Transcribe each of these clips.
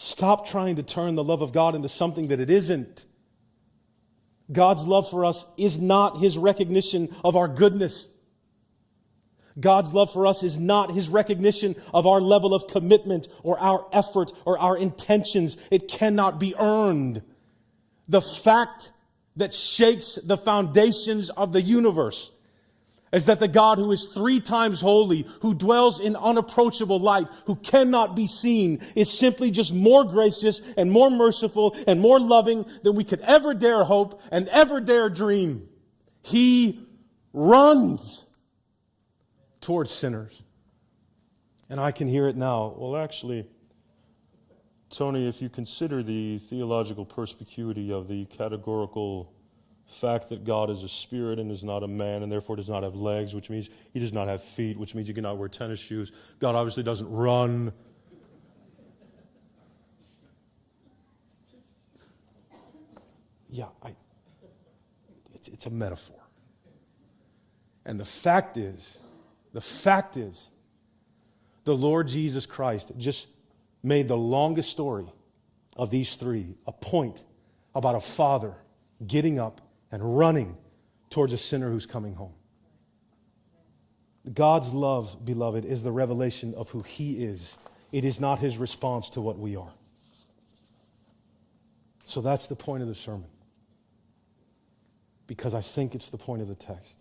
Stop trying to turn the love of God into something that it isn't. God's love for us is not His recognition of our goodness. God's love for us is not His recognition of our level of commitment or our effort or our intentions. It cannot be earned. The fact that shakes the foundations of the universe is that the God who is 3 times holy, who dwells in unapproachable light, who cannot be seen, is simply just more gracious and more merciful and more loving than we could ever dare hope and ever dare dream. He runs towards sinners. And I can hear it now. Well, actually, Tony, if you consider the theological perspicuity of the categorical fact that God is a spirit and is not a man and therefore does not have legs, which means He does not have feet, which means you cannot wear tennis shoes. God obviously doesn't run. Yeah, it's a metaphor. And the fact is, the Lord Jesus Christ just made the longest story of these 3 a point about a father getting up and running towards a sinner who's coming home. God's love, beloved, is the revelation of who He is. It is not His response to what we are. So that's the point of the sermon. Because I think it's the point of the text.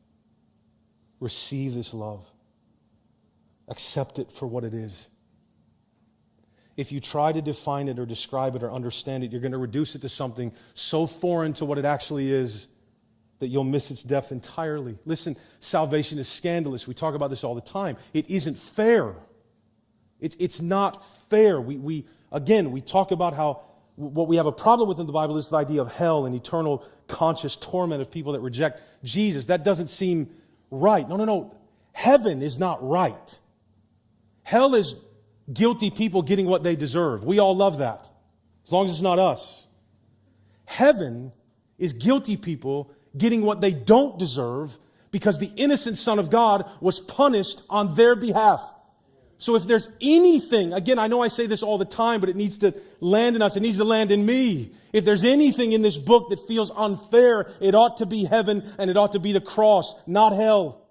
Receive this love. Accept it for what it is. If you try to define it or describe it or understand it, you're going to reduce it to something so foreign to what it actually is that you'll miss its depth entirely. Listen, salvation is scandalous. We talk about this all the time. It isn't fair. It's not fair. We talk about how what we have a problem with in the Bible is the idea of hell and eternal conscious torment of people that reject Jesus. That doesn't seem right. No. Heaven is not right. Hell is guilty people getting what they deserve. We all love that, as long as it's not us. Heaven is guilty people getting what they don't deserve because the innocent Son of God was punished on their behalf. So if there's anything, again, I know I say this all the time, but it needs to land in us. It needs to land in me. If there's anything in this book that feels unfair, it ought to be heaven and it ought to be the cross, not hell.